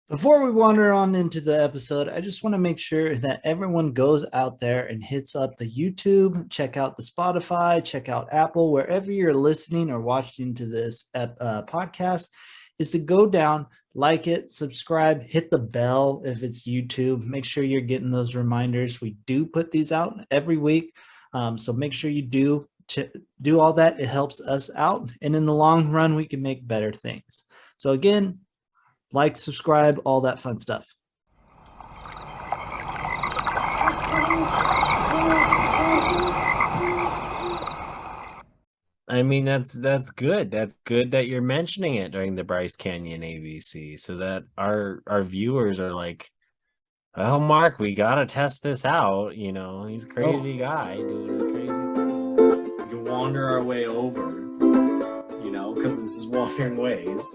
Before we wander on into the episode, I just want to make sure that everyone goes out there and hits up the YouTube, check out the Spotify, check out Apple, wherever you're listening or watching to this podcast, is to go down, like it, subscribe, hit the bell if it's YouTube. Make sure you're getting those reminders. We do put these out every week. So make sure you do all that. It helps us out. And in the long run, we can make better things. So again, like, subscribe, all that fun stuff. I mean, that's good. That's good that you're mentioning it during the Bryce Canyon ABC, so that our viewers are like, "Oh, Mark, we gotta test this out." You know, he's a crazy guy doing crazy things. We can wander our way over, because this is Wandering Ways.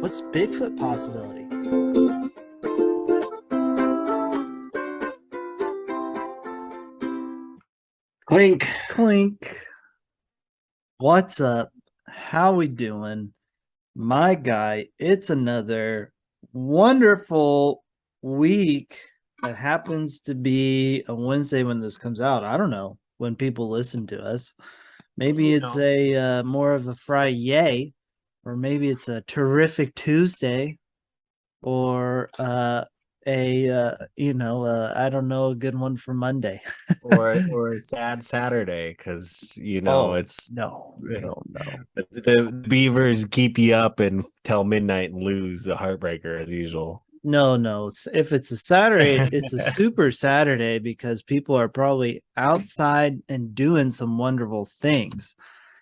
What's Bigfoot possibility? Clink. Clink. What's up? How we doing? My guy, it's another wonderful week that happens to be a Wednesday when this comes out. I don't know when people listen to us. Maybe it's a more of a Friday, or maybe it's a terrific Tuesday, or I don't know, a good one for Monday. or a sad Saturday, because it's No, no, no. the Beavers keep you up until midnight and lose the heartbreaker as usual. No. If it's a Saturday, it's a super Saturday because people are probably outside and doing some wonderful things.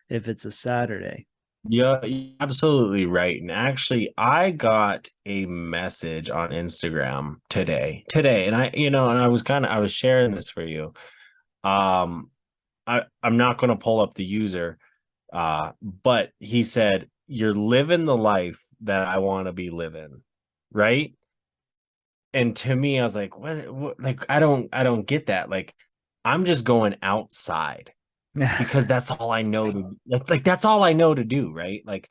If it's a Saturday. Yeah, you're absolutely right. And actually, I got a message on Instagram today, and I was sharing this for you. Um, I'm not going to pull up the user, but he said, "You're living the life that I want to be living," right? And to me, I was like, what? Like, I don't get that. Like, I'm just going outside because that's all I know to like that's all I know to do, right? Like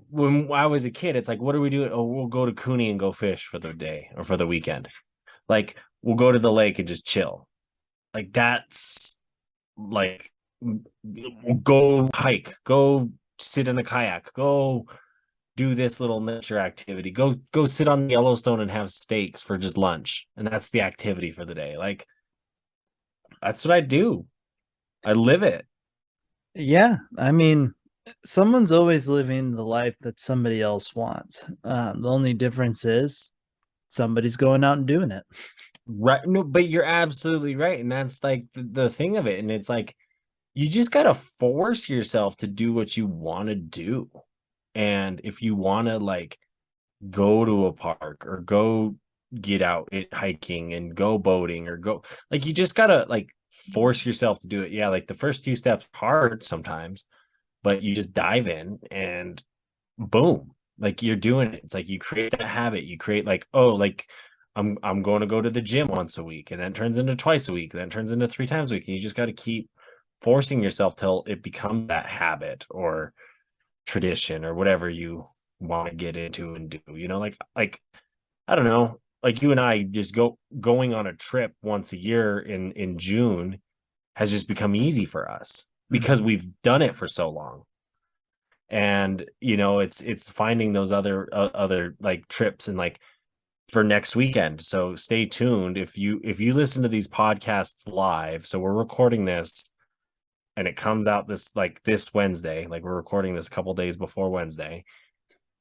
when I was a kid, it's like, what do we do? Oh, we'll go to Cooney and go fish for the day or for the weekend. Like we'll go to the lake and just chill. Like that's like we'll go hike, go sit in a kayak, go do this little nature activity, go sit on the Yellowstone and have steaks for just lunch. And that's the activity for the day. Like that's what I do. I live it. Yeah, I mean, someone's always living the life that somebody else wants. The only difference is somebody's going out and doing it. Right. No, but you're absolutely right. And that's like the thing of it. And it's like you just gotta force yourself to do what you want to do. And if you want to like go to a park or go get out hiking and go boating or go like you just gotta like force yourself to do it. Yeah, like the first few steps hard sometimes, but you just dive in and boom, like you're doing it. It's like you create a habit. You create like, oh, like I'm going to go to the gym once a week, and then turns into twice a week, then turns into 3 times a week. And you just got to keep forcing yourself till it becomes that habit or tradition or whatever you want to get into and do. Like I don't know, like you and I just going on a trip once a year in June has just become easy for us because Mhm. we've done it for so long. And it's finding those other like trips and like for next weekend. So stay tuned if you listen to these podcasts live. So we're recording this and it comes out this Wednesday. Like we're recording this a couple days before Wednesday,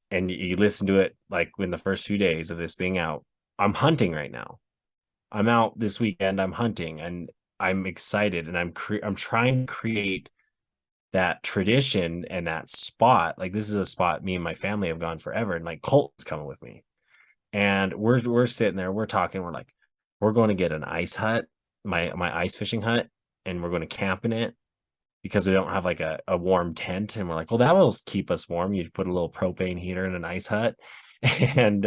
and you listen to it like in the first few days of this being out. I'm hunting right now. I'm out this weekend. I'm hunting and I'm excited, and I'm trying to create that tradition and that spot. Like this is a spot me and my family have gone forever, and like Colton's coming with me, and we're sitting there, we're talking, we're like, we're going to get an ice hut, my ice fishing hut, and we're going to camp in it because we don't have like a warm tent. And we're like, well, that will keep us warm. You put a little propane heater in an ice hut, and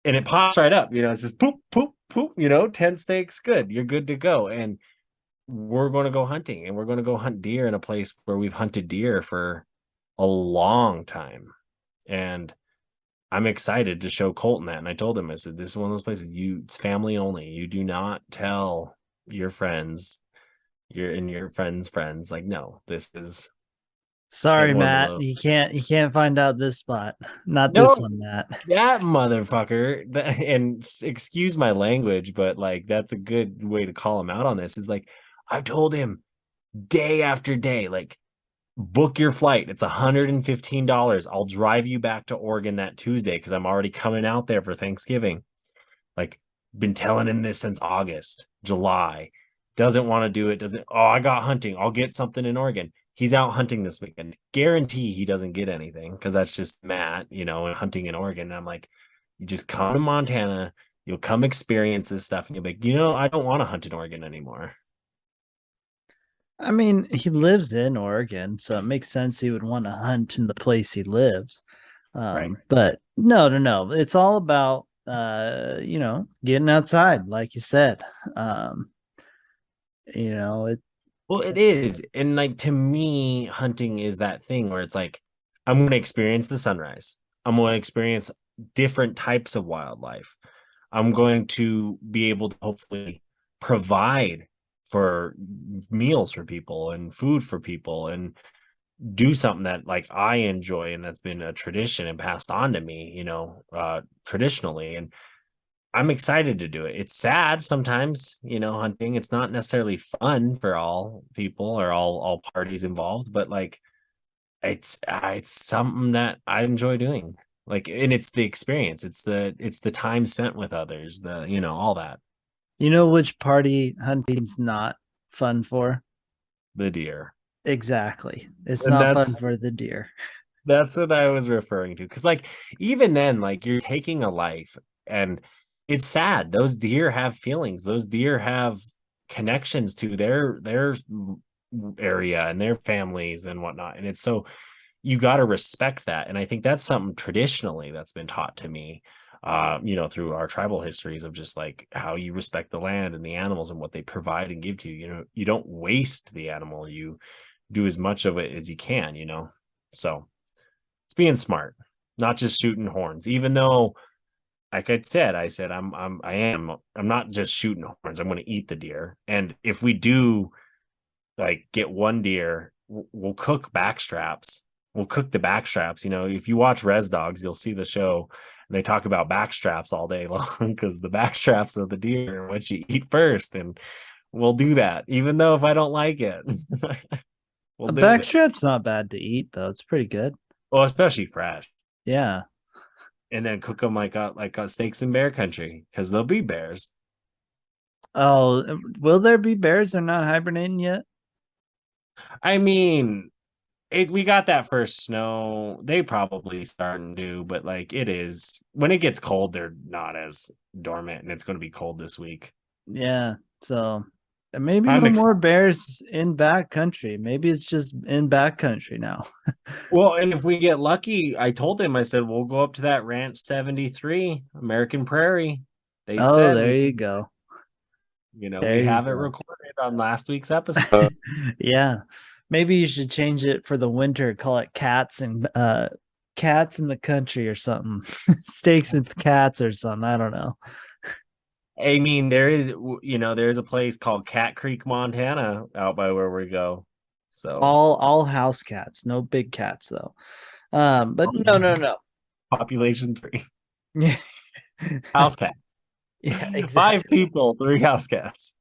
and it pops right up. It's just poop, poop, poop. 10 steaks, good. You're good to go. And we're going to go hunting, and we're going to go hunt deer in a place where we've hunted deer for a long time. And I'm excited to show Colton that. And I told him, I said, this is one of those places it's family only. You do not tell your friends, your friends' friends, like, no, this is Sorry, one of Matt. those. You can't find out this spot. Not this No, one, Matt. that motherfucker. And excuse my language, but like, that's a good way to call him out on this. Is like, I've told him day after day, like, book your flight. It's $115. I'll drive you back to Oregon that Tuesday because I'm already coming out there for Thanksgiving. Like, been telling him this since August, July. Doesn't want to do it. Doesn't. Oh, I got hunting. I'll get something in Oregon. He's out hunting this weekend. Guarantee he doesn't get anything because that's just Matt, hunting in Oregon. And I'm like, you just come to Montana. You'll come experience this stuff, and you'll be like, I don't want to hunt in Oregon anymore. I mean, he lives in Oregon, so it makes sense he would want to hunt in the place he lives. Right. But no, no, no. It's all about getting outside, like you said. Um, it Well, it is. And like to me, hunting is that thing where it's like, I'm going to experience the sunrise. I'm going to experience different types of wildlife. I'm going to be able to hopefully provide for meals for people and food for people and do something that like I enjoy and that's been a tradition and passed on to me, traditionally. And I'm excited to do it. It's sad sometimes, hunting. It's not necessarily fun for all people or all parties involved, but like it's something that I enjoy doing. Like, and it's the experience. It's the time spent with others, all that. you know which party hunting's not fun for? The deer. Exactly. It's And not fun that's for the deer. That's what I was referring to. Because, like, even then, like, you're taking a life and it's sad. Those deer have feelings. Those deer have connections to their area and their families and whatnot. And it's so you got to respect that. And I think that's something traditionally that's been taught to me, through our tribal histories of just like how you respect the land and the animals and what they provide and give to you. You don't waste the animal. You do as much of it as you can. So it's being smart, not just shooting horns. Even though, like I said, I'm not just shooting horns. I'm going to eat the deer. And if we do like get one deer, we'll cook backstraps. We'll cook the backstraps. If you watch Res Dogs, you'll see the show and they talk about backstraps all day long because the backstraps of the deer are what you eat first. And we'll do that, even though if I don't like it, we'll A do it. backstrap's not bad to eat though. It's pretty good. Well, especially fresh. Yeah. And then cook them like steaks in bear country because there'll be bears. Oh, will there be bears? They're not hibernating yet. I mean, we got that first snow. They probably starting to, but like it is when it gets cold, they're not as dormant, and it's going to be cold this week. Yeah. So maybe I'm no ex- more bears in back country. Maybe it's just in back country now. well, and if we get lucky, I told him, I said we'll go up to that Ranch 73, American Prairie. They Oh, said there we you can, go. we There you have it go. recorded on last week's episode. Yeah. Maybe you should change it for the winter, call it cats in the country or something. Steaks and cats or something. I don't know. I mean, there's a place called Cat Creek, Montana, out by where we go. So All house cats, no big cats though. But no, no, no. population 3 Yeah. house cats. Yeah, 5 exactly. people, 3 house cats.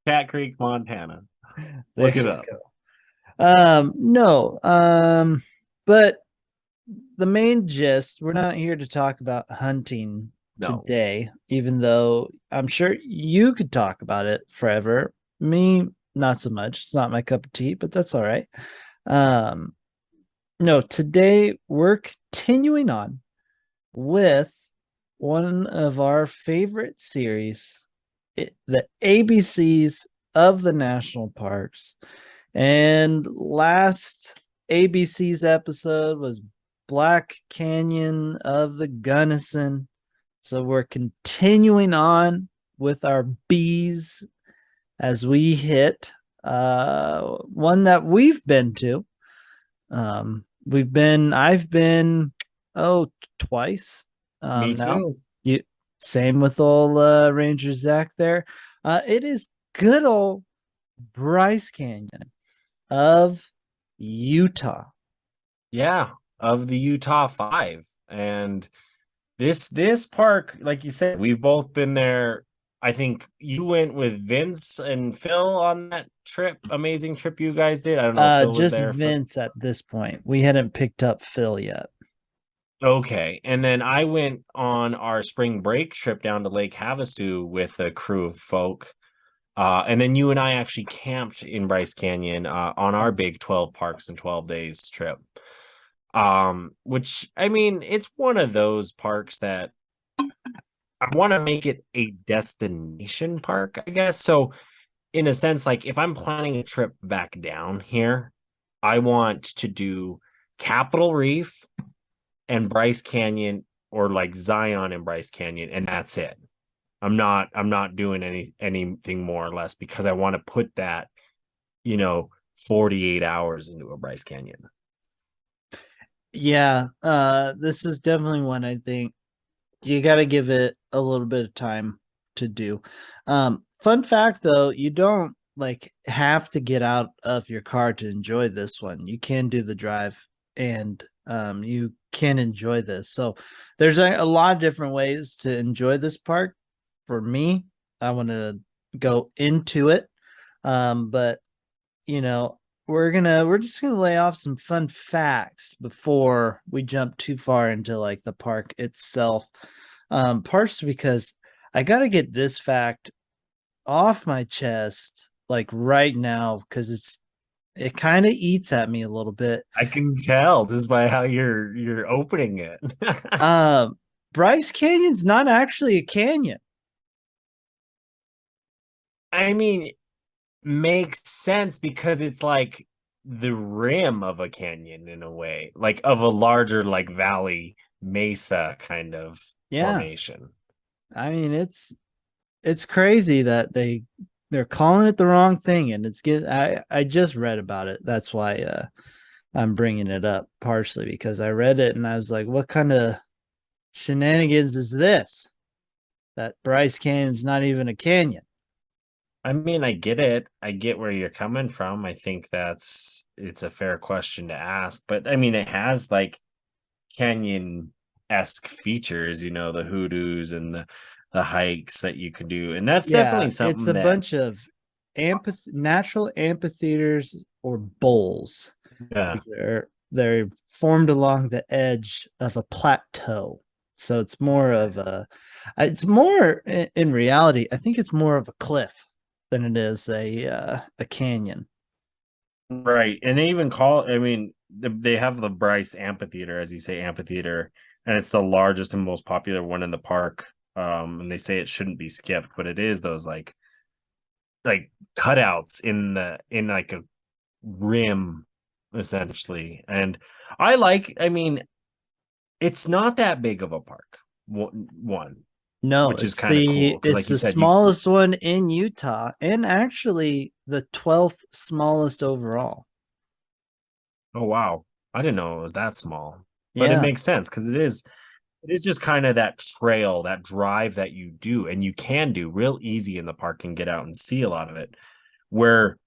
Cat Creek, Montana. There Look it you up. go. No. But the main gist, we're not here to talk about hunting No. today, even though I'm sure you could talk about it forever. Me, not so much. It's not my cup of tea, but that's all right. Um, no, today we're continuing on with one of our favorite series, the ABCs of the national parks. And last ABC's episode was Black Canyon of the Gunnison. So we're continuing on with our B's as we hit one that we've been to. I've been Oh, twice. Me Now too. you same with old Ranger Zach there. It is good old Bryce Canyon of Utah. Yeah, of the Utah Five. And this park, like you said, we've both been there. I think you went with Vince and Phil on that trip, amazing trip you guys did. I don't know if Phil was Just there for. Vince at this point. We hadn't picked up Phil yet. Okay. And then I went on our spring break trip down to Lake Havasu with a crew of folk. And then you and I actually camped in Bryce Canyon on our Yes. big 12 parks in 12 days trip. Which I mean, it's one of those parks that I want to make it a destination park, I guess. So in a sense, like if I'm planning a trip back down here, I want to do Capitol Reef and Bryce Canyon, or like Zion and Bryce Canyon, and that's it. I'm not doing anything more or less because I want to put that, you know, 48 hours into a Bryce Canyon. Yeah, this is definitely one I think you got to give it a little bit of time to do. Fun fact though, you don't like have to get out of your car to enjoy this one. You can do the drive and you can enjoy this. So there's a lot of different ways to enjoy this park. For me, I want to go into it. But you know, we're just gonna lay off some fun facts before we jump too far into like the park itself. Partially because I gotta get this fact off my chest like right now because it kind of eats at me a little bit. I can tell just by how you're opening it. Um, Bryce Canyon's not actually a canyon. I mean, makes sense because it's like the rim of a canyon in a way, like of a larger like valley mesa kind of Yeah, formation. I mean it's crazy that they're calling it the wrong thing and it's get I just read about it. That's why I'm bringing it up partially because I read it and I was like, what kind of shenanigans is this? That Bryce Canyon's not even a canyon. I mean, I get it. I get where you're coming from. I think it's a fair question to ask, but I mean, it has like canyon-esque features, the hoodoos and the hikes that you can do. And that's Yeah, definitely it's something a that, bunch of natural amphitheaters or bowls. yeah, They're formed along the edge of a plateau. So it's more in reality, I think it's more of a cliff than it is a canyon. right. And they even call, I mean, they have the Bryce Amphitheater, as you say, amphitheater, and it's the largest and most popular one in the park. And they say it shouldn't be skipped, but it is those like cutouts in like a rim essentially. And I mean, it's not that big of a park. One, No, which is kind of cool because, it's like you the said, you. smallest one in Utah and actually the 12th smallest overall. Oh wow, I didn't know it was that small, but it Yeah. makes sense because it is just kind of that trail, that drive that you do, and you can do real easy in the park and get out and see a lot of it. Where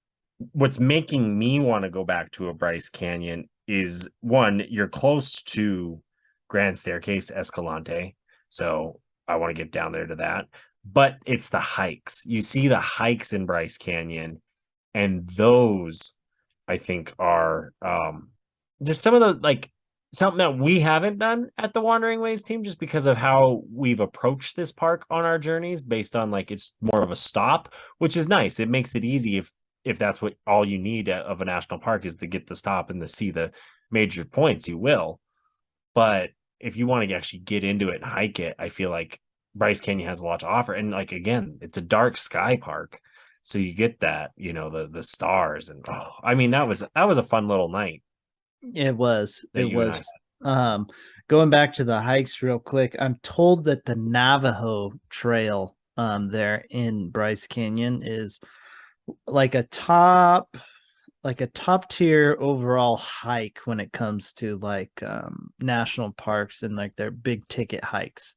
what's making me want to go back to a Bryce Canyon is one, you're close to Grand Staircase Escalante. So I want to get down there to that. But it's the hikes. You see the hikes in Bryce Canyon, and those I think are just some of the like something that we haven't done at the Wandering Ways team just because of how we've approached this park on our journeys based on like it's more of a stop, which is nice. It makes it easy if that's what all you need of a national park is to get the stop and to see the major points, you will. But if you want to actually get into it and hike it, I feel like Bryce Canyon has a lot to offer. And like again, it's a dark sky park. So you get that, the stars and I mean that was a fun little night It was. that It you and I had. was. Um, Going back to the hikes real quick, I'm told that the Navajo Trail there in Bryce Canyon is like a top. like a top tier overall hike when it comes to like national parks and like their big ticket hikes.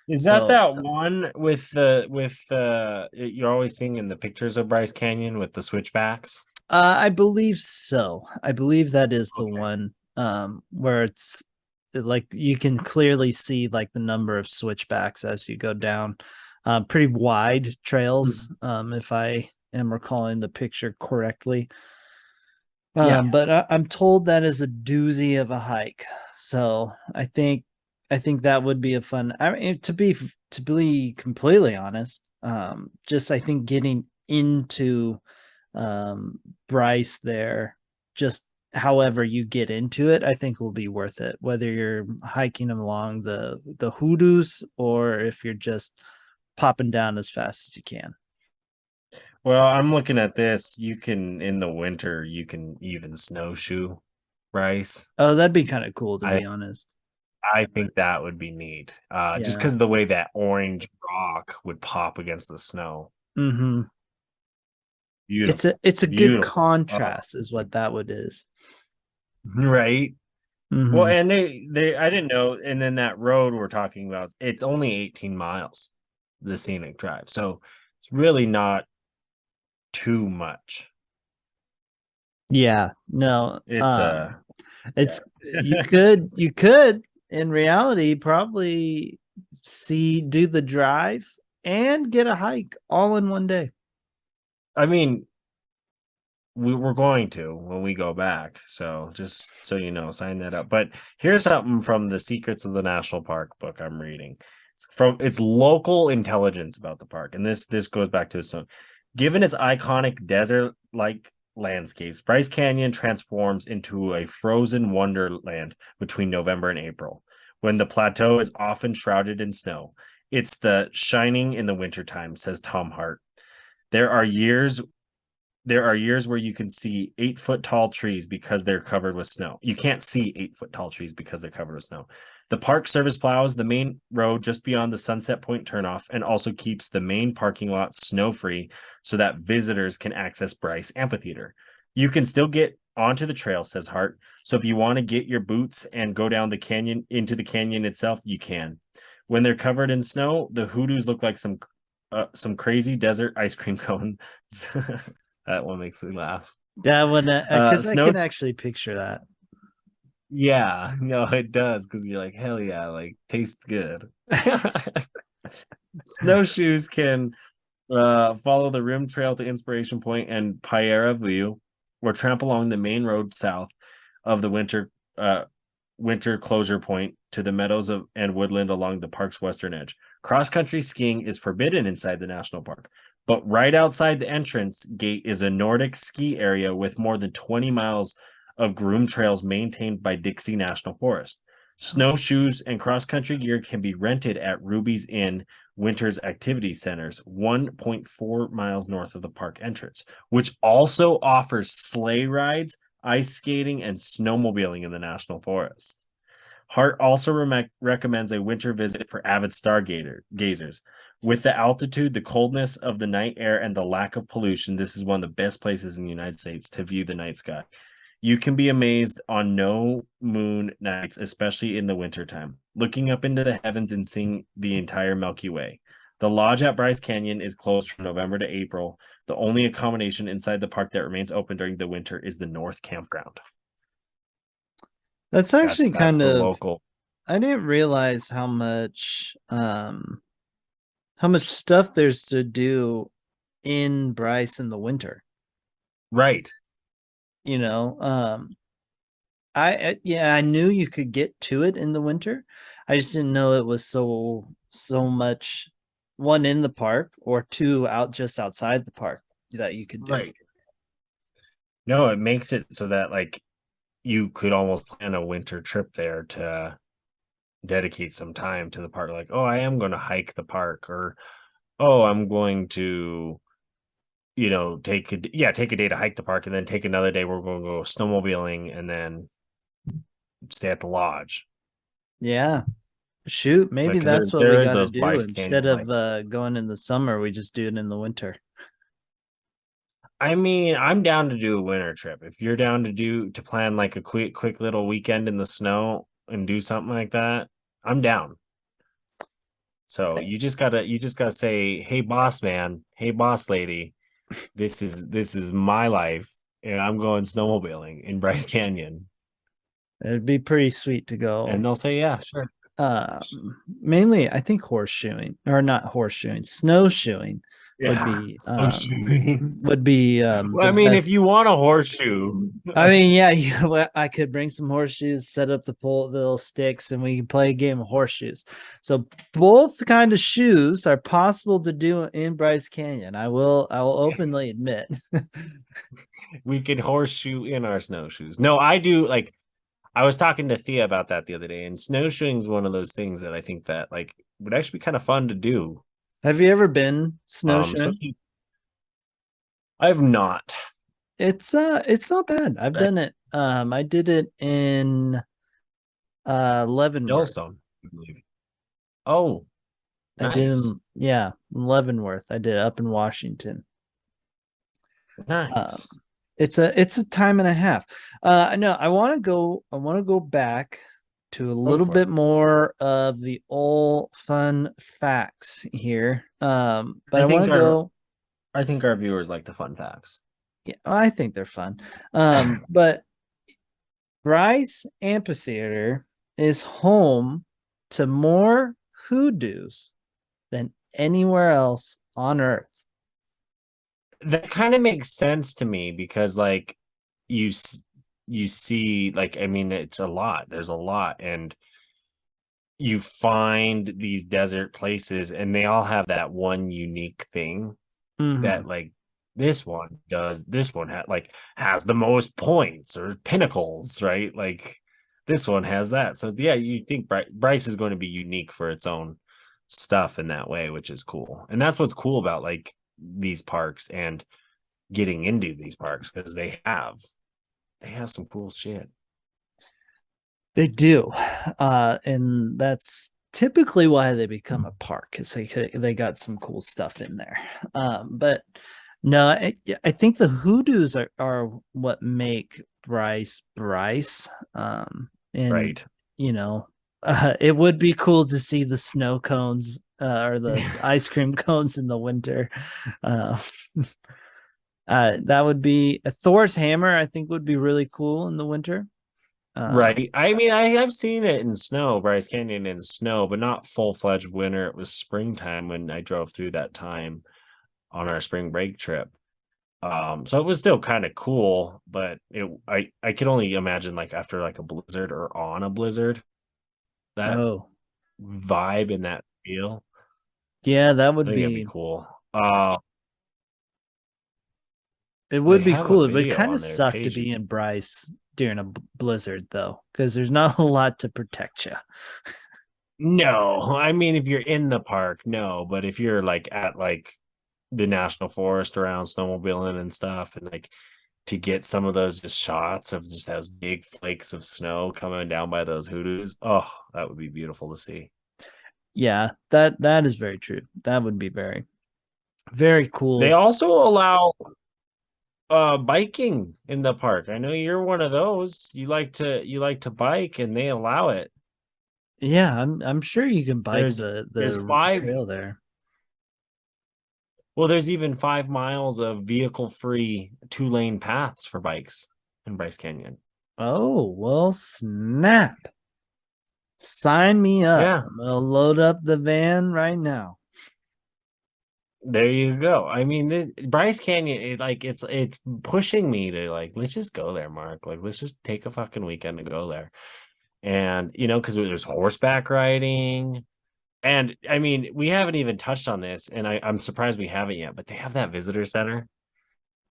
Is that So that one with the you're always seeing in the pictures of Bryce Canyon with the switchbacks? I believe so. I believe that is the Okay. one where it's like you can clearly see like the number of switchbacks as you go down. Pretty wide trails, if I am recalling the picture correctly. Yeah. But I'm told that is a doozy of a hike. So I think that would be a fun. I mean, to be completely honest, just I think getting into Bryce there, just however you get into it, I think will be worth it. Whether you're hiking along the hoodoos or if you're just popping down as fast as you can. Well, I'm looking at this. You can in the winter, you can even snowshoe Bryce. Oh, that'd be kind of cool to I be honest. I think that would be neat. Just Yeah. because of the way that orange rock would pop against the snow. Mm-hmm. It's a Beautiful. it's a good Beautiful. Oh, contrast, is what that would is. right. Well, Mm-hmm. and they I didn't know, and then that road we're talking about, it's only 18 miles, the scenic drive. So it's really not too much. Yeah. No. It's It's you could in reality probably do the drive and get a hike all in one day. I mean, we're going to when we go back. So just so you know, sign that up. But here's something from the Secrets of the National Park book I'm reading. It's local intelligence about the park, and this goes back to its own. Given its iconic desert-like landscapes, Bryce Canyon transforms into a frozen wonderland between November and April, when the plateau is often shrouded in snow. It's the shining in the wintertime, says Tom Hart. There are years there are years where you can see 8 foot tall trees because they're covered with snow. You can't see 8 foot tall trees because they're covered with snow. The Park Service plows the main road just beyond the Sunset Point turnoff and also keeps the main parking lot snow free so that visitors can access Bryce Amphitheater. You can still get onto the trail, says Hart. So if you want to get your boots and go down the canyon into the canyon itself, you can. When they're covered in snow, the hoodoos look like some crazy desert ice cream cone. That one makes me laugh. That one, because I Snow. can actually picture that. Yeah, no, it does because you're like, hell yeah, like tastes good. Snowshoes can follow the rim trail to Inspiration Point and Piera View, or tramp along the main road south of the winter closure point to the meadows and woodland along the park's western edge. Cross country skiing is forbidden inside the national park, but right outside the entrance gate is a Nordic ski area with more than 20 miles of groomed trails maintained by Dixie National Forest. Snowshoes and cross country gear can be rented at Ruby's Inn Winters Activity Centers, 1.4 miles north of the park entrance, which also offers sleigh rides, ice skating, and snowmobiling in the national forest. Hart also recommends a winter visit for avid stargazers. With the altitude, the coldness of the night air, and the lack of pollution, this is one of the best places in the United States to view the night sky. You can be amazed on no moon nights, especially in the wintertime, looking up into the heavens and seeing the entire Milky Way. The lodge at Bryce Canyon is closed from November to April. The only accommodation inside the park that remains open during the winter is the North Campground. That's That's actually that's kind the of. local. I didn't realize how much stuff there's to do in Bryce in the winter. Right. You know, yeah, I knew you could get to it in the winter. I just didn't know it was so much, one in the park or two out just outside the park that you could do. Right. No, it makes it so that like you could almost plan a winter trip there to dedicate some time to the park. Like, oh, I am going to hike the park, or oh, I'm going to, take a day to hike the park, and then take another day. We're going to go snowmobiling, and then stay at the lodge. Yeah. Shoot, maybe Like, because that's what we there is got to those do Bryce instead Canyon of hikes. going in the summer. We just do it in the winter. I mean, I'm down to do a winter trip. If you're down to plan like a quick little weekend in the snow and do something like that, I'm down. So you just gotta say, hey boss man, hey boss lady, this is my life, and I'm going snowmobiling in Bryce Canyon. It'd be pretty sweet to go. And they'll say, yeah, sure. Mainly, I think horseshoeing or not horseshoeing, snowshoeing would Yeah. be Snowshoeing. Well, the I mean, if best. you want a horseshoe, I mean, yeah, I could bring some horseshoes, set up the little sticks, and we can play a game of horseshoes. So both kind of shoes are possible to do in Bryce Canyon. I will openly admit. we could horseshoe in our snowshoes. No, I do like I was talking to Thea about that the other day, and snowshoeing is one of those things that I think that like would actually be kind of fun to do. Have you ever been So snowshoeing? I've not It's not bad. I've done it. I did it in Leavenworth. Yellowstone, I believe. Oh, I did nice, in yeah, Leavenworth. I did it up in Washington. Um, nice. it's a time and a half. I know I want to go back to a Go little for it. bit more of the old fun facts here. But I I want think to our go, I think our viewers like the fun facts. yeah, I think they're fun. But Bryce Amphitheater is home to more hoodoos than anywhere else on earth. That kind of makes sense to me because like you you see like I mean it's a lot. There's a lot, and you find these desert places and they all have that one unique thing that Hmm. like this one has the most points or pinnacles, right? Like this one has that. So yeah, you think Bryce is going to be unique for its own stuff in that way, which is cool. And that's what's cool about like these parks and getting into these parks because they have some cool shit. They do, and that's typically why they become a park, because they got some cool stuff in there. But no, I think the hoodoos are what make Bryce Bryce. And Right. you know, it would be cool to see the snow cones or the ice cream cones in the winter. Uh, that would be a Thor's hammer. I think would be really cool in the winter. Right. I mean, I've seen it in snow, Bryce Canyon in snow, but not full-fledged winter. It was springtime when I drove through that time on our spring break trip. So it was still kind of cool, but I could only imagine like after like a blizzard or on a blizzard, that Oh, vibe and that feel. yeah, that I would think that'd be be cool. it They would be have a cool. It would video kind of on their suck to page. be in Bryce during a blizzard though, because there's not a lot to protect you. No, I mean if you're in the park, no, but if you're like at like the national forest around snowmobiling and stuff, and like to get some of those just shots of just those big flakes of snow coming down by those hoodoos, oh, that would be beautiful to see. Yeah, that is very true. That would be very, very They cool. also allow biking in the park. I know you're one of those. You like to bike and they allow it. Yeah, I'm sure you can bike There's the five trail there. well, there's even 5 miles of vehicle-free two-lane paths for bikes in Bryce Canyon. Oh, well, snap. Sign me up. Yeah, I'm gonna load up the van right now. there you go. I mean, Bryce Canyon, it's pushing me to like, let's just go there, Mark. Like, let's just take a fucking weekend to go there. And because there's horseback riding, and I mean, we haven't even touched on this, and I'm surprised we haven't yet. But they have that visitor center,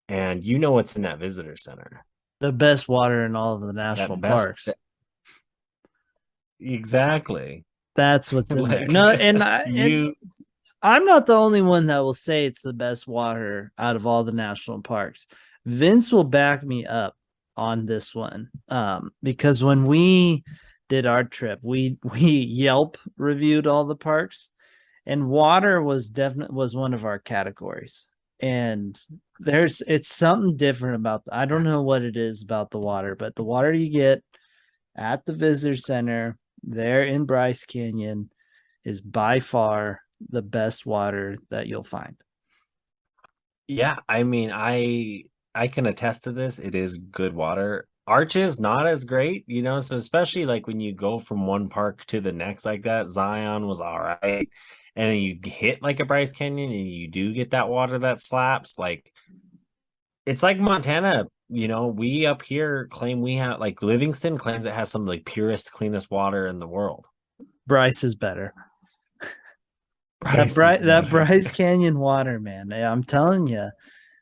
and you know what's in that visitor center? The best water in all of the That national best, parks. exactly. That's what's in there. Like No, and you, I'm not the only one that will say it's the best water out of all the national parks. Vince will back me up on this one. Because when we did our trip, we Yelp reviewed all the parks, and water was one of our categories. and it's something different about I don't know what it is about the water, but the water you get at the visitor center there in Bryce Canyon is by far the best water that you'll find. Yeah, I mean, I can attest to this. It is good water. Arches not as great, so especially like when you go from one park to the next like that, Zion was all right. And then you hit like a Bryce Canyon and you do get that water that slaps. Like it's like Montana, we up here claim we have like Livingston claims it has some like purest, cleanest water in the world. Bryce is better. Bryce is That better. Bryce Canyon water, man. I'm telling you,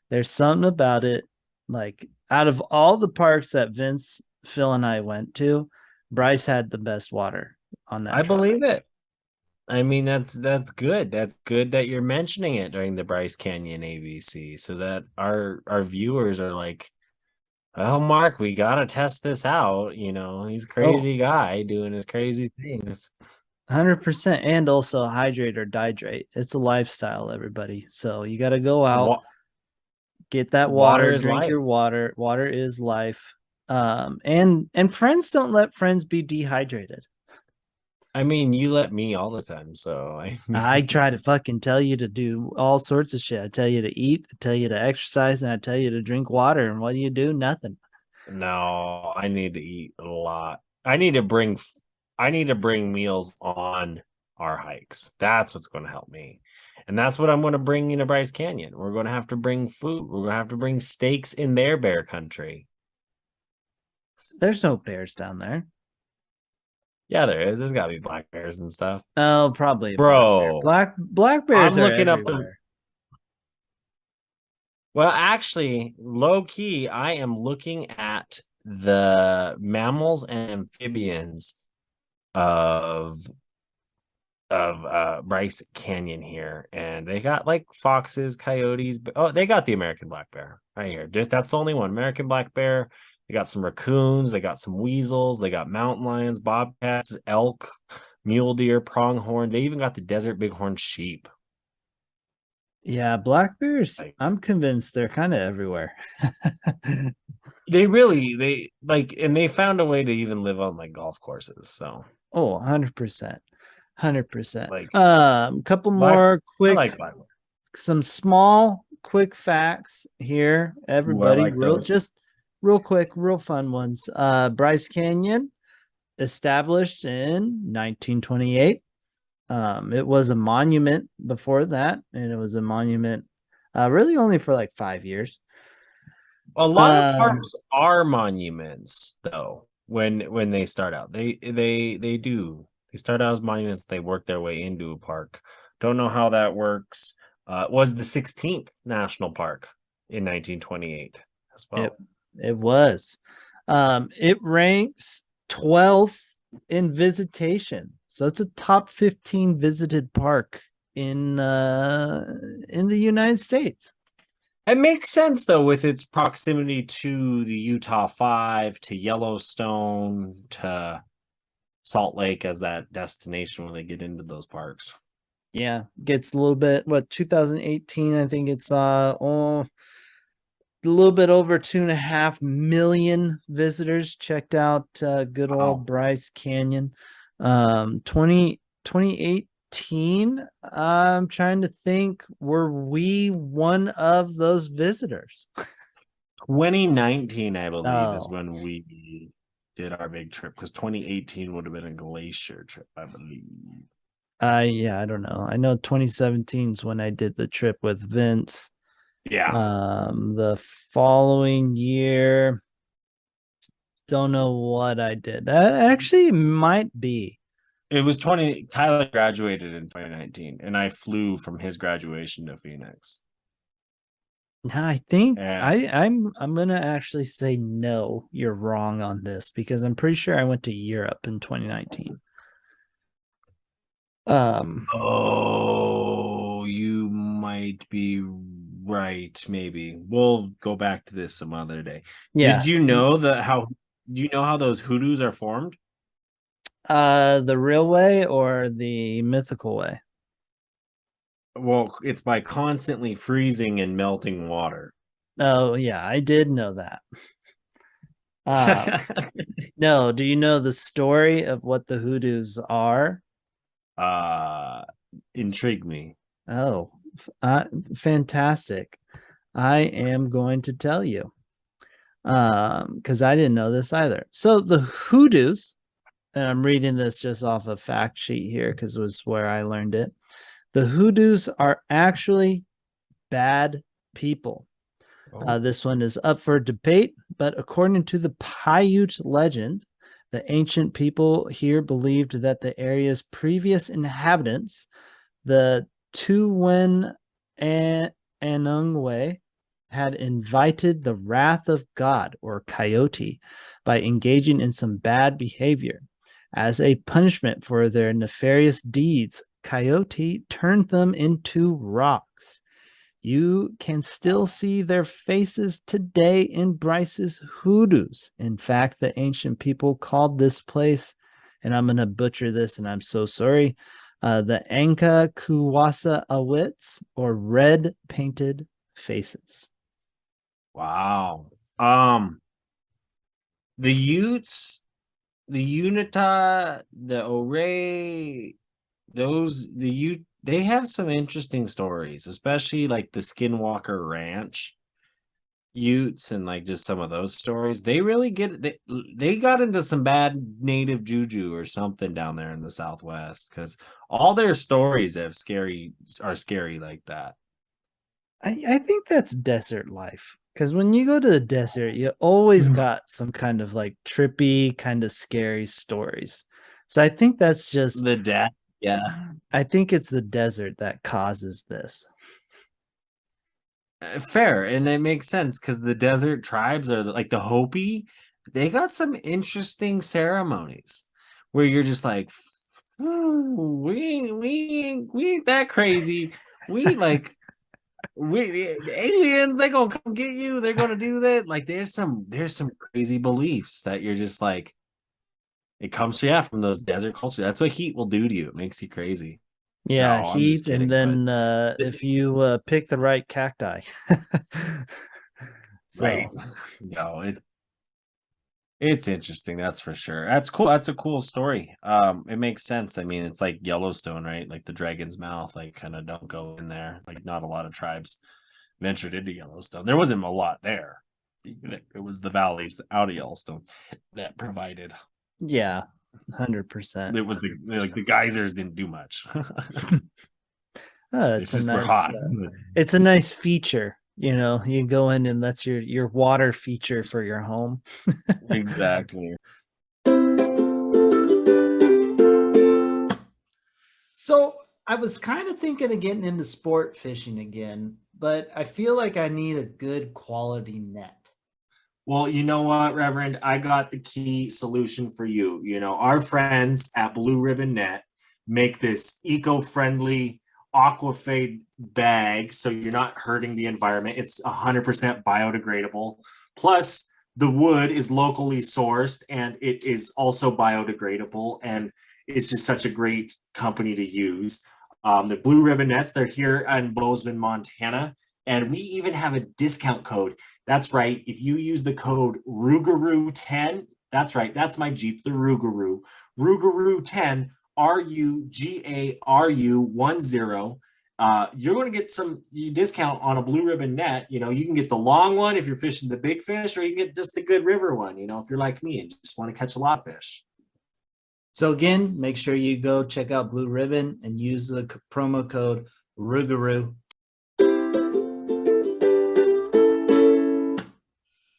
there's something about it. Like out of all the parks that Vince, Phil, and I went to, Bryce had the best water on that I trip. believe it. I mean, that's good. That's good that you're mentioning it during the Bryce Canyon ABC, so that our viewers are like, "Oh, Mark, we gotta test this out." He's a Oh, crazy guy doing his crazy things. 100%. And also hydrate or dihydrate. It's a lifestyle, everybody. So you got to go out, Wa- get that Water water, is drink life. your water. Water is life. And friends don't let friends be dehydrated. I mean, you let me all the time, so I I mean, try to fucking tell you to do all sorts of shit. I tell you to eat, I tell you to exercise, and I tell you to drink water. And what do you do? Nothing. no, I need to eat a lot. I need to bring meals on our hikes. That's what's going to help me. And that's what I'm going to bring into Bryce Canyon. We're going to have to bring food. We're going to have to bring steaks in their bear country. There's no bears down there. Yeah, there is. There's got to be black bears and stuff. Oh, probably a black bear. Bro, Black bears I'm are looking up the everywhere. Well, actually, low key, I am looking at the mammals and amphibians of Bryce Canyon here, and they got like foxes, coyotes, but they got the American black bear right here. Just that's the only one. American black bear. They got some raccoons, they got some weasels, they got mountain lions, bobcats, elk, mule deer, pronghorn. They even got the desert bighorn sheep. Yeah, black bears, Like I'm convinced they're kind of everywhere. they like, and they found a way to even live on like golf courses. So 100%. 100%. like Couple black, more I quick, like black. some small quick facts here, Ooh, I everybody. like those. Real quick, real fun ones. Bryce Canyon, established in 1928. It was a monument before that, and it was a monument really only for like 5 years. A lot of Um, parks are monuments, though. When they start out, they do. They start out as monuments. They work their way into a park. Don't know how that works. It was the 16th national park in 1928 as it well. it was. It ranks 12th in visitation. So it's a top 15 visited park in the United States. It makes sense though with its proximity to the Utah Five, to Yellowstone, to Salt Lake as that destination when they get into those parks. Yeah, gets a little bit 2018, I think it's a little bit over 2.5 million visitors checked out good old Wow. Bryce Canyon. 2018. I'm trying to think, were we one of those visitors? 2019, I believe, is Oh, when we did our big trip because 2018 would have been a glacier trip, I believe. yeah, I don't know. I know 2017 is when I did the trip with Vince. Yeah. The following year, don't know what I did. That actually might be. It was 20. Tyler graduated in 2019, and I flew from his graduation to Phoenix. I think And I'm gonna actually say no, you're wrong on this because I'm pretty sure I went to Europe in 2019. Um, you might be right. Maybe we'll go back to this some other day. yeah. Did you know that how you know how those hoodoos are formed? The real way or the mythical way? Well, it's by constantly freezing and melting water. Oh yeah, I did know that. Uh, no, do you know the story of what the hoodoos are? uh Intrigue me. Oh, uh, fantastic. I am going to tell you because I didn't know this either. So the hoodoos, and I'm reading this just off a fact sheet here because it was where I learned it. The hoodoos are actually bad people. Oh, This one is up for debate, but according to the Paiute legend, the ancient people here believed that the area's previous inhabitants, the Tuwen and Anungwe, had invited the wrath of God or coyote by engaging in some bad behavior. As a punishment for their nefarious deeds, coyote turned them into rocks. You can still see their faces today in Bryce's hoodoos. In fact, the ancient people called this place, and I'm going to butcher this, and I'm so sorry, the Anka Kuwasa Awits, or red painted faces. wow. The Utes, the Unita, the Ore, the Ute, they have some interesting stories, especially like the Skinwalker Ranch Utes and like just some of those stories. They really they got into some bad native juju or something down there in the Southwest because all their stories are scary like that. I think that's desert life. Because when you go to the desert, you always got some kind of like trippy, kind of scary stories. So I think that's just The death, yeah. I think it's the desert that causes this. Fair, and it makes sense because the desert tribes are like the Hopi. They got some interesting ceremonies where you're just like, "Ooh, we ain't that crazy. We like the aliens. They gonna come get you. They're gonna do that. Like there's some crazy beliefs that you're just like it comes from those desert culture. That's what heat will do to you. It makes you crazy. Yeah, No, I'm just heat, and kidding. But then if you pick the right cacti. right, So, no, it's interesting, that's for sure. That's cool. That's a cool story. It makes sense. I mean, it's like Yellowstone, right? Like the dragon's mouth, like kind of don't go in there. Like not a lot of tribes ventured into Yellowstone. There wasn't a lot there. It was the valleys out of Yellowstone that provided. yeah, 100%. It was the like the geysers didn't do much. Oh, It's just we're hot. it's a nice feature. You know, you go in and that's your water feature for your home. Exactly. So I was kind of thinking of getting into sport fishing again, but I feel like I need a good quality net. Well, you know what, Reverend? I got the key solution for you. You know, our friends at Blue Ribbon Net make this eco-friendly aquafade bag so you're not hurting the environment. It's 100% biodegradable. Plus, the wood is locally sourced and it is also biodegradable. And it's just such a great company to use. The Blue Ribbon Nets, they're here in Bozeman, Montana. And we even have a discount code. That's right. If you use the code Rougarou10, that's right. That's my Jeep, the Rougarou. Rougarou10, RUGARU10. You're going to get some discount on a Blue Ribbon net. You know, you can get the long one if you're fishing the big fish, or you can get just a good river one, you know, if you're like me and just want to catch a lot of fish. So again, make sure you go check out Blue Ribbon and use the promo code Rougarou.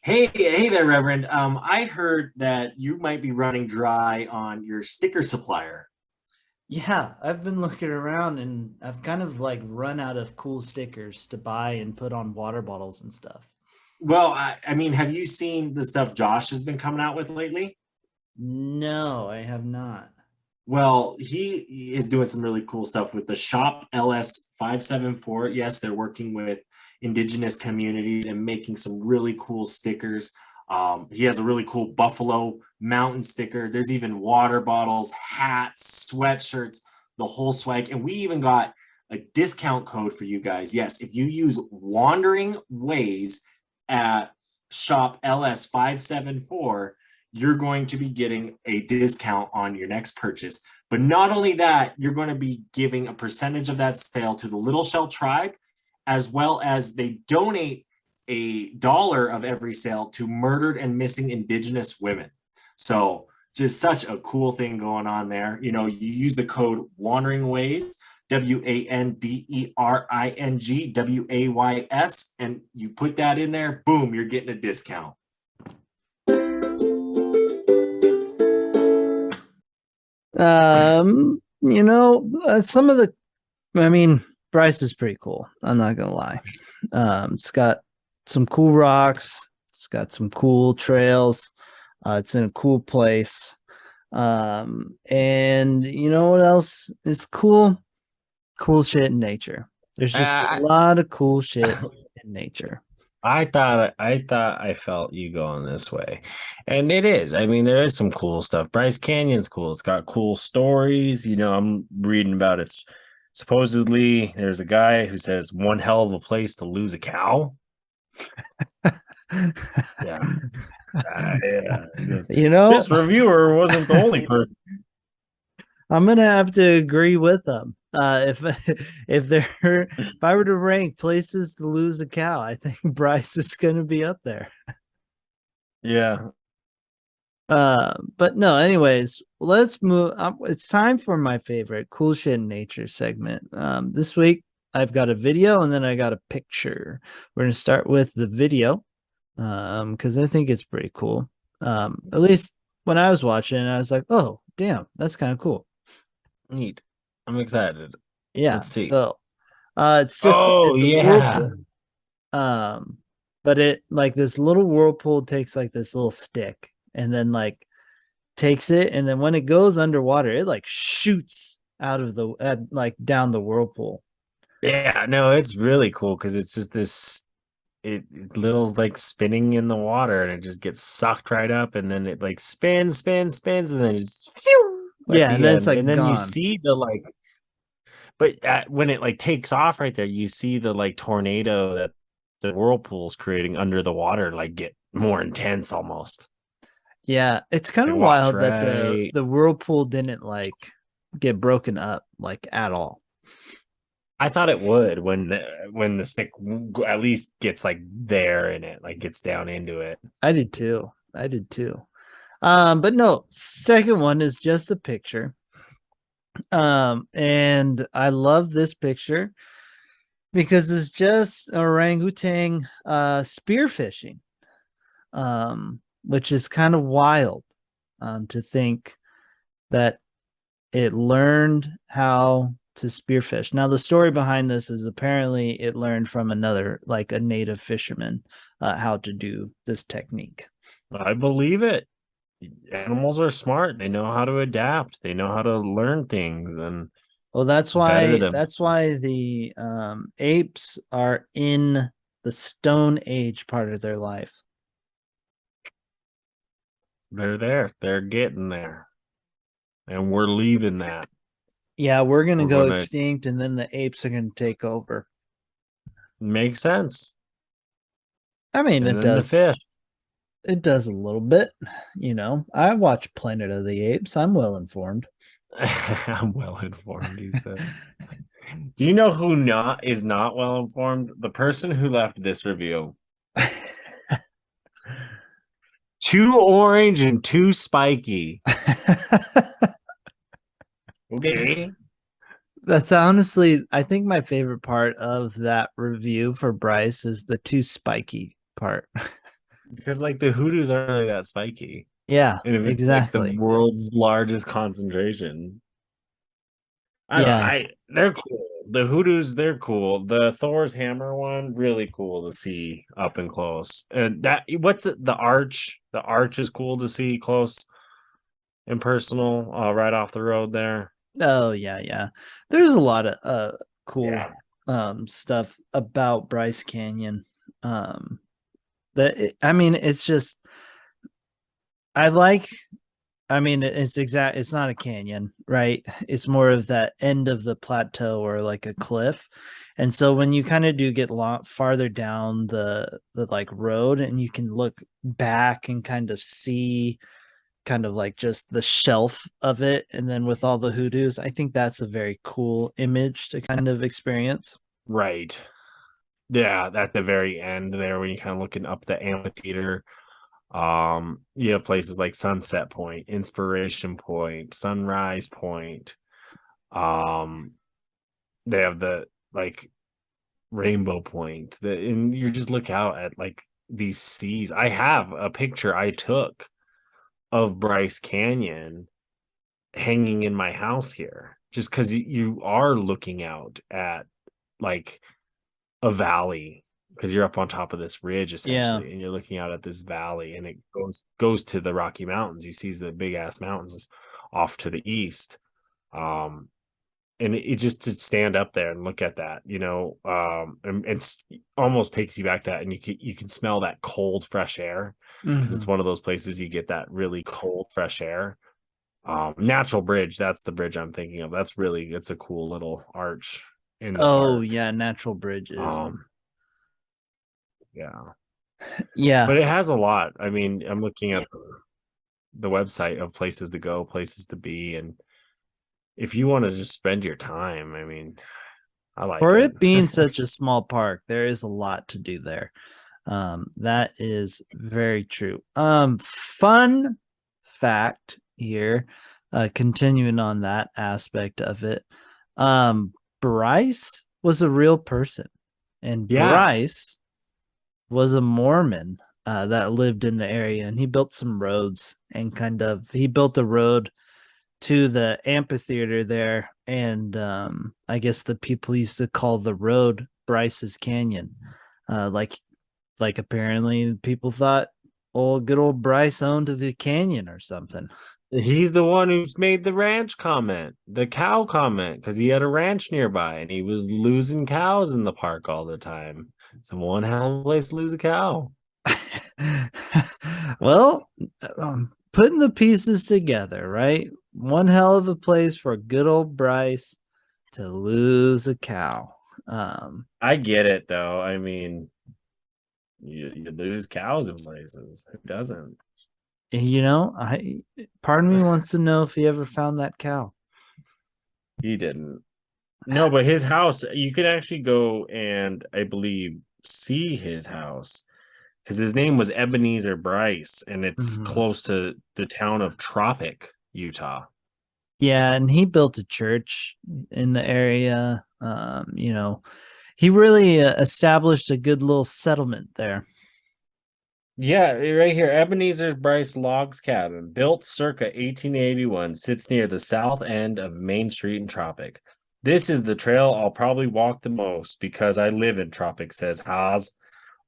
Hey there, Reverend. I heard that you might be running dry on your sticker supplier. Yeah, I've been looking around and I've kind of like run out of cool stickers to buy and put on water bottles and stuff. Well, I mean, have you seen the stuff Josh has been coming out with lately? No, I have not. Well, he is doing some really cool stuff with the Shop LS574. Yes, they're working with indigenous communities and making some really cool stickers. He has a really cool Buffalo Mountain sticker. There's even water bottles, hats, sweatshirts, the whole swag. And we even got a discount code for you guys. Yes, if you use Wandering Ways at shop LS574, you're going to be getting a discount on your next purchase. But not only that, you're going to be giving a percentage of that sale to the Little Shell Tribe, as well as they donate $1 of every sale to murdered and missing Indigenous women. So just such a cool thing going on there. You use the code Wandering Ways, WANDERING and you put that in there, boom, you're getting a discount. Some of the, I mean, Bryce is pretty cool. I'm not gonna lie. It's got some cool rocks. It's got some cool trails. It's in a cool place. And you know what else is cool? Cool shit in nature. There's just a lot of cool shit in nature. I thought I felt you going this way. And it is. I mean, there is some cool stuff. Bryce Canyon's cool. It's got cool stories. I'm reading about it. Supposedly there's a guy who says one hell of a place to lose a cow. Yeah. Yeah. This reviewer wasn't the only person. I'm gonna have to agree with them. If I were to rank places to lose a cow, I think Bryce is gonna be up there. Yeah. But no, anyways, let's move up. It's time for my favorite cool shit in nature segment. This week I've got a video and then I got a picture. We're gonna start with the video, because I think it's pretty cool. At least when I was watching, I was like, oh damn, that's kind of cool. Neat. I'm excited. Yeah. Let's see. So it's just it's a whirlpool. But it like this little whirlpool takes like this little stick and then like takes it, and then when it goes underwater, it like shoots out of the like down the whirlpool. Yeah, no, it's really cool because it's just this little like spinning in the water, and it just gets sucked right up, and then it like spins, and then just yeah, and then it's like and then gone. you see the like, but when it like takes off right there, you see the like tornado that the whirlpool's creating under the water like get more intense almost. Yeah, it's kind of wild that the whirlpool didn't like get broken up like at all. I thought it would when the stick at least gets like there in it, like gets down into it. I did too. But no, second one is just a picture. And I love this picture because it's just orangutan spearfishing. Which is kind of wild to think that it learned how to spearfish. Now, the story behind this is apparently it learned from another, like a native fisherman, how to do this technique. I believe it. Animals are smart. They know how to adapt. They know how to learn things. And well, that's why the apes are in the Stone Age part of their life. They're there. They're getting there. And we're leaving that. Yeah, we're going to go extinct, and then the apes are going to take over. Makes sense. I mean, and it does. The fish. It does a little bit. I watch Planet of the Apes. I'm well informed. I'm well informed, he says. Do you know who is not well informed? The person who left this review. 2 orange and 2 spiky. Okay. That's honestly, I think my favorite part of that review for Bryce is the 2 spiky part. Because like the hoodoos aren't really that spiky. Yeah, and if it's exactly. Like the world's largest concentration. They're cool. The hoodoos, they're cool. The Thor's hammer one, really cool to see up and close. And the arch? The arch is cool to see close and personal, right off the road there. Oh yeah. There's a lot of cool stuff about Bryce Canyon. It's just, I like I mean, it's not a canyon, right? It's more of that end of the plateau or like a cliff. And so when you kind of do get farther down the like road and you can look back and kind of see kind of like just the shelf of it and then with all the hoodoos, I think that's a very cool image to kind of experience. Right. Yeah, at the very end there when you're kind of looking up the amphitheater. You have places like Sunset Point, Inspiration Point, Sunrise Point. Um, they have the like Rainbow Point. And you just look out at like these seas. I have a picture I took of Bryce Canyon hanging in my house here, just because you are looking out at like a valley because you're up on top of this ridge Yeah. essentially, and you're looking out at this valley, and it goes to the Rocky Mountains. You see the big ass mountains off to the east. Um, and it just to stand up there and look at that, and it's almost takes you back to that, and you can smell that cold fresh air because it's Hmm. one of those places you get that really cold fresh air. Natural Bridge, that's the bridge I'm thinking of. It's a cool little arch in the Oh park. yeah, natural bridges. Um, yeah, Yeah. but it has a lot. I mean, I'm looking at the website of places to go, places to be, and if you want to just spend your time, I mean, I like For it. it being such a small park, there is a lot to do there. That is very true. Fun fact here, continuing on that aspect of it. Um, Bryce was a real person, and Yeah, Bryce was a Mormon that lived in the area, and he built some roads and he built a road to the amphitheater there, and I guess the people used to call the road Bryce's Canyon. Like apparently people thought good old Bryce owned the canyon or something. he's the one who's made the ranch comment, the cow comment, because he had a ranch nearby and he was losing cows in the park all the time. It's one hell of a place to lose a cow. Well, putting the pieces together, right? One hell of a place for good old Bryce to lose a cow. Um, I get it though. I mean, you lose cows in places. Who doesn't? I part of me wants to know if he ever found that cow. He didn't. No, but his house, you could actually go and I believe see his house because his name was Ebenezer Bryce, and it's Mhm. close to the town of Tropic, Utah. Yeah, and he built a church in the area. He really established a good little settlement there. Yeah, right here, Ebenezer Bryce Logs Cabin, built circa 1881, sits near the south end of Main Street in Tropic. This is the trail I'll probably walk the most because I live in Tropic, says Haas.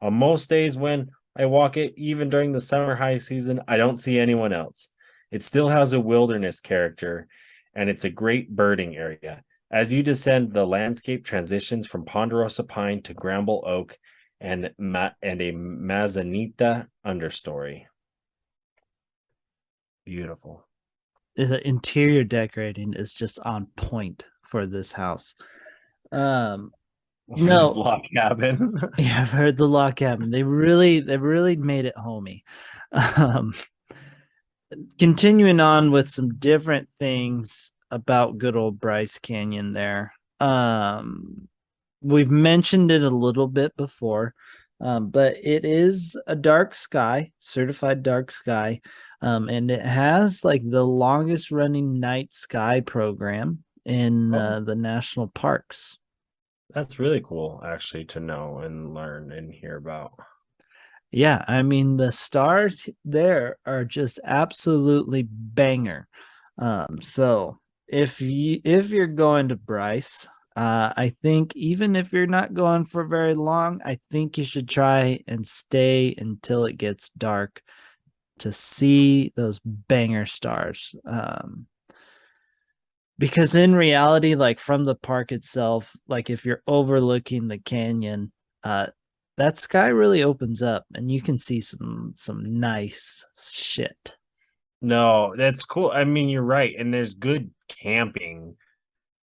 On most days when I walk it, even during the summer high season, I don't see anyone else. It still has a wilderness character, and it's a great birding area. As you descend, the landscape transitions from ponderosa pine to bramble oak and a manzanita understory. Beautiful. The interior decorating is just on point for this house. Um, For this no, log cabin. yeah, I've heard the log cabin. They really made it homey. Um, Continuing on with some different things about good old Bryce Canyon there. We've mentioned it a little bit before, but it is a dark sky, certified dark sky, and it has like the longest running night sky program in Oh, the national parks. that's really cool, actually, to know and learn and hear about. Yeah, I mean the stars there are just absolutely banger. So if you're going to Bryce, I think even if you're not going for very long, I think you should try and stay until it gets dark to see those banger stars. Because in reality, like from the park itself, like if you're overlooking the canyon, uh, that sky really opens up and you can see some nice shit. No, that's cool. I mean, you're right. And there's good camping,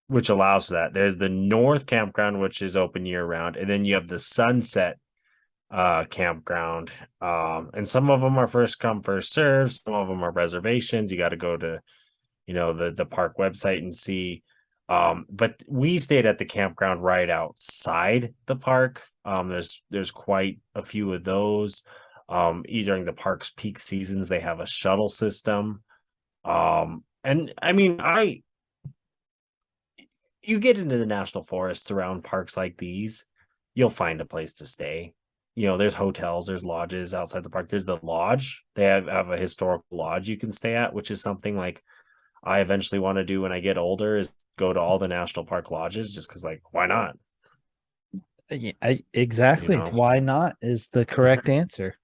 which allows for that. There's the North Campground, which is open year round, and then you have the Sunset campground. And some of them are first come, first serve, some of them are reservations. You got to go to, the park website and see. But we stayed at the campground right outside the park. There's quite a few of those. During the park's peak seasons, they have a shuttle system. And I mean, I you get into the national forests around parks like these, you'll find a place to stay. There's hotels, there's lodges outside the park. There's the lodge. They have a historical lodge you can stay at, which is something like I eventually want to do when I get older is go to all the national park lodges just because, like, why not? Yeah, You exactly. know? Why not is the correct answer.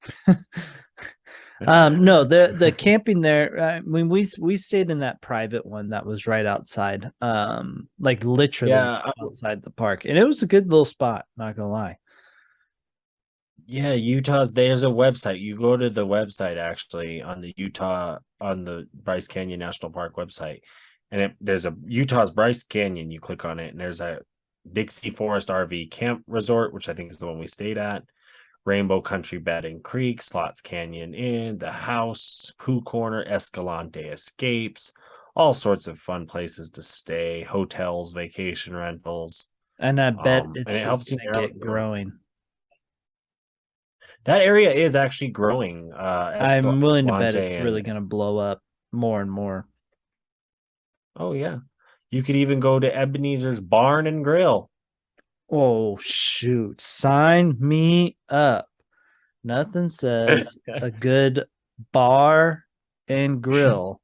No, the camping there. I mean, we stayed in that private one that was right outside, like literally Yeah, outside the park, and it was a good little spot. Not gonna lie. yeah, there's a website. You go to the website actually on the Bryce Canyon National Park website, and there's a Utah's Bryce Canyon. You click on it, and there's a Dixie Forest RV Camp Resort, which I think is the one we stayed at. Rainbow Country Bed and Creek, Slots Canyon Inn, The House, Pooh Corner, Escalante Escapes, all sorts of fun places to stay, hotels, vacation rentals. And I bet And it's it just helps you gonna out. get growing. That area is actually growing. I'm willing to bet Escalante it's really and gonna blow up more and more. oh yeah, you could even go to Ebenezer's Barn and Grill. Oh shoot! Sign me up. Nothing says a good bar and grill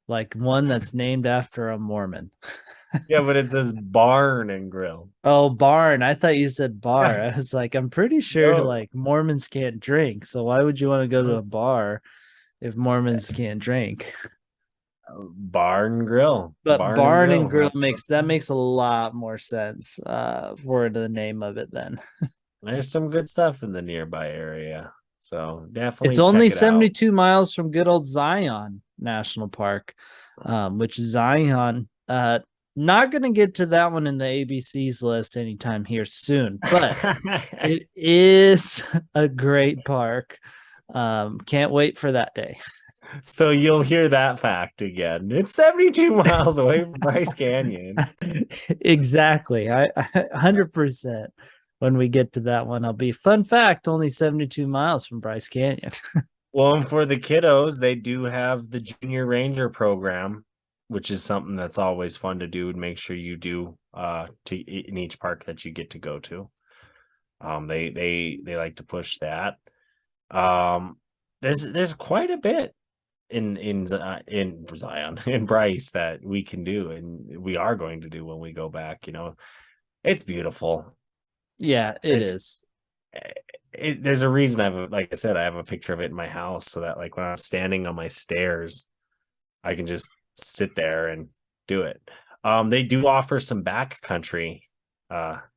like one that's named after a Mormon. Yeah, but it says Barn and Grill. Oh, barn. I thought you said bar. Yes, I was like, I'm pretty sure no, like Mormons can't drink. So why would you want to go to a bar if Mormons can't drink? Barn Grill, But Barn and barn and Grill. grill makes a lot more sense for the name of it then. There's some good stuff in the nearby area. So It's definitely only check it out. 72 miles from good old Zion National Park, which Zion, not going to get to that one in the ABC's list anytime here soon, but it is a great park. Can't wait for that day. So you'll hear that fact again. It's 72 miles away from Bryce Canyon. Exactly. 100%. When we get to that one, I'll be fun fact, only 72 miles from Bryce Canyon. Well, and for the kiddos, they do have the Junior Ranger program, which is something that's always fun to do and make sure you do in each park that you get to go to. They like to push that. Um, there's quite a bit in Zion in Bryce that we can do and we are going to do when we go back. It's beautiful. Yeah, it It's is. there's a reason like I said, I have a picture of it in my house so that like when I'm standing on my stairs, I can just sit there and do it. They do offer some backcountry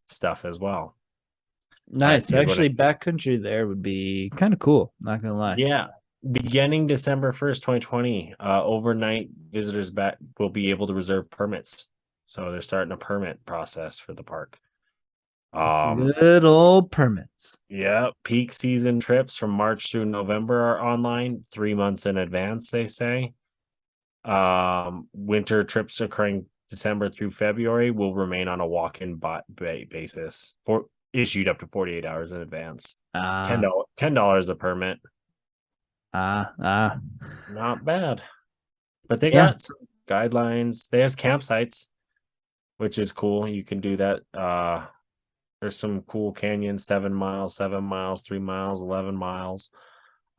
stuff as well. If Nice. you're gonna, Actually, backcountry there would be kind of cool. Not gonna lie. yeah, beginning December 1st, 2020, overnight visitors back will be able to reserve permits. So they're starting a permit process for the park. Um, Good old permits. yeah, peak season trips from March through November are online 3 months in advance, they say. Winter trips occurring December through February will remain on a walk-in basis for issued up to 48 hours in advance. Ah, $10 a permit. ah. Not bad. But they Yeah. got some guidelines. They have campsites, which is cool. You can do that. There's some cool canyons, 7 miles, 7 miles, 3 miles, 11 miles,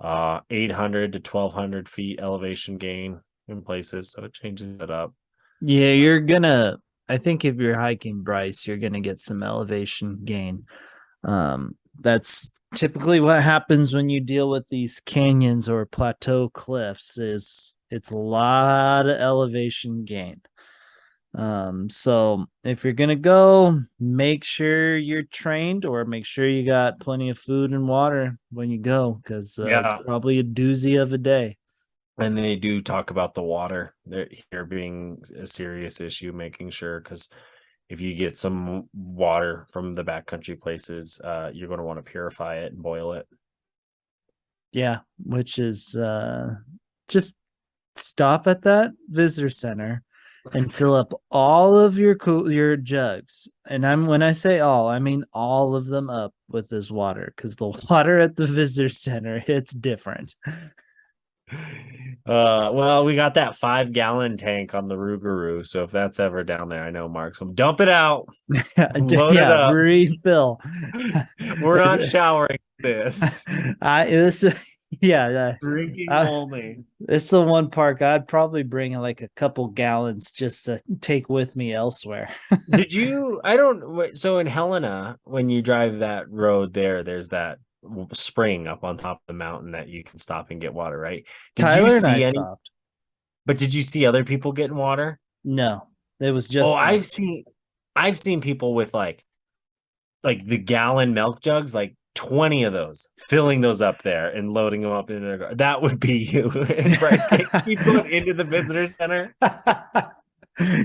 800 to 1200 feet elevation gain in places. So it changes it up. Yeah, I think if you're hiking Bryce, you're gonna get some elevation gain. That's typically what happens when you deal with these canyons or plateau cliffs is it's a lot of elevation gain. So if you're gonna go, make sure you're trained or make sure you got plenty of food and water when you go, because it's Yeah. probably a doozy of a day. And they do talk about the water here being a serious issue, making sure, because if you get some water from the backcountry places, you're going to want to purify it and boil it. Yeah, which is just stop at that visitor center and fill up all of your jugs. And I'm when I say all, I mean all of them up with this water because the water at the visitor center it's different. Well, we got that 5 gallon tank on the Rougarou, so if that's ever down there, I know Mark. So dump it out, load it Yeah, up. refill. We're not showering this. I this yeah, Drinking uh, only. it's the one park I'd probably bring like a couple gallons just to take with me elsewhere. Did you? I don't. So in Helena, when you drive that road there, there's that spring up on top of the mountain that you can stop and get water, right? Did you Tyler and I see any? stopped. But did you see other people getting water? No, it was Oh, just us. I've seen people with like the gallon milk jugs, like 20 of those, filling those up there and loading them up in their car. That would be you. And Bryce can't keep going into the visitor center.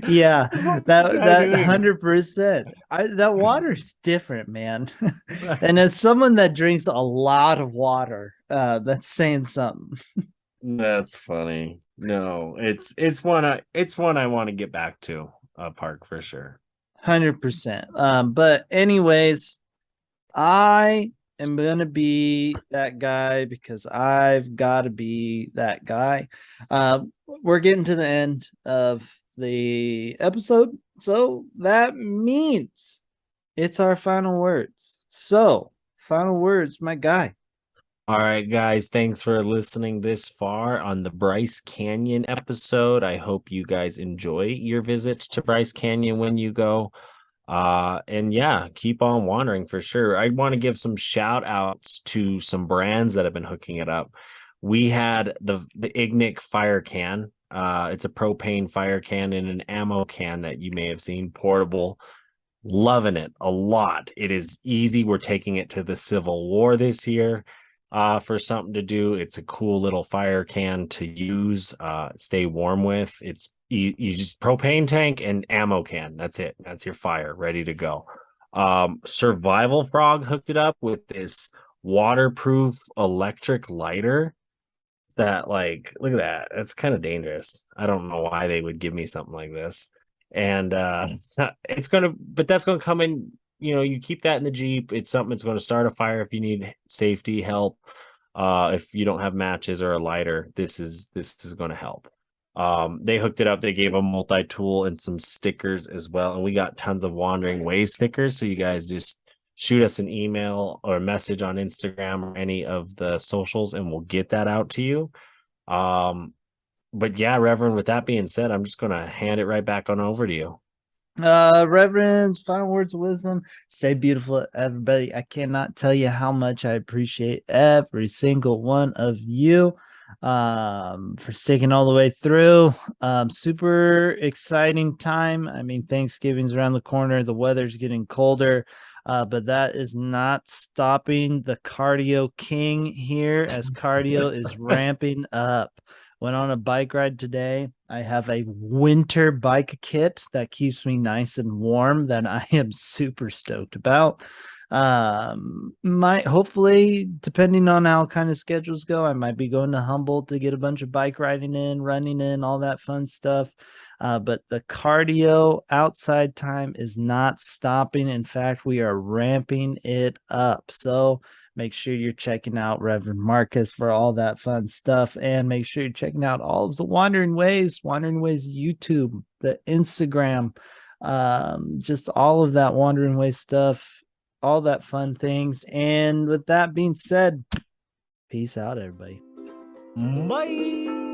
Yeah, What's this that guy that doing? 100%. That water's different, man. And as someone that drinks a lot of water, that's saying something. That's funny. No, it's one I want to get back to a park for sure. 100%. But anyways, I am gonna be that guy because I've got to be that guy. We're getting to the end of the episode, so that means it's our final words. So, final words, my guy. All right, guys, thanks for listening this far on the Bryce Canyon episode. I hope you guys enjoy your visit to Bryce Canyon when you go. And yeah, keep on wandering for sure. I want to give some shout outs to some brands that have been hooking it up. We had the Ignic fire can. It's a propane fire can in an ammo can that you may have seen, portable. Loving it a lot. It is easy. We're taking it to the Civil War this year for something to do. It's a cool little fire can to use, stay warm with. It's you just propane tank and ammo can. That's it. That's your fire ready to go. Survival Frog hooked it up with this waterproof electric lighter that, like, look at that. That's kind of dangerous. I don't know why they would give me something like this. And it's gonna, but that's gonna come in. You keep that in the Jeep. It's something that's going to start a fire if you need safety help. If you don't have matches or a lighter, this is going to help. They hooked it up. They gave a multi-tool and some stickers as well, and we got tons of Wandering Ways stickers. So you guys just shoot us an email or a message on Instagram or any of the socials, and we'll get that out to you. Um, but yeah, Reverend, with that being said, I'm just gonna hand it right back on over to you. Reverends, final words of wisdom. Stay beautiful, everybody. I cannot tell you how much I appreciate every single one of you for sticking all the way through. Super exciting time. I mean, Thanksgiving's around the corner, the weather's getting colder. But that is not stopping the cardio king here as cardio is ramping up. Went on a bike ride today. I have a winter bike kit that keeps me nice and warm that I am super stoked about. Might hopefully, depending on how kind of schedules go, I might be going to Humboldt to get a bunch of bike riding in, running in, all that fun stuff. But the cardio outside time is not stopping. In fact, we are ramping it up. So make sure you're checking out Reverend Marcus for all that fun stuff. And make sure you're checking out all of the Wandering Ways YouTube, the Instagram, just all of that Wandering Ways stuff, all that fun things. And with that being said, peace out, everybody. Bye.